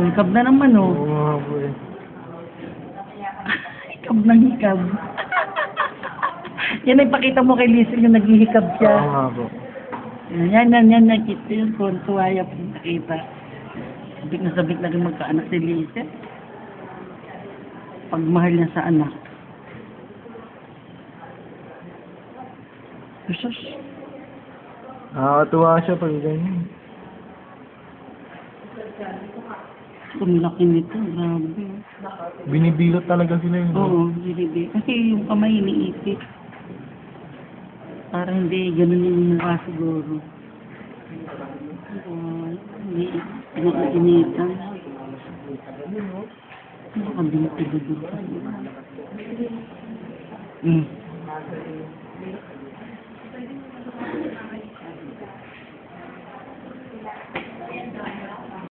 Hikab na naman, oh. Oo nga po eh. Hikab ng hikab. Yan ay pakita mo kay Lisa yung naghihikab siya. Oo nga po. Yan, nakita yung tuwaya po nakita. Sabik na rin magkaanak si Lisa. Pagmahal niya sa anak. Jesus. Nakakatuwa siya pag ganyan. Tumilaki nito, grabe. Binibilot talaga sila yun. Oo, hindi. Kasi yung kamay iniipit. Para hindi, ganun yung mukha siguro. Hindi, iniinitan. Nakabinti-bidul kasi.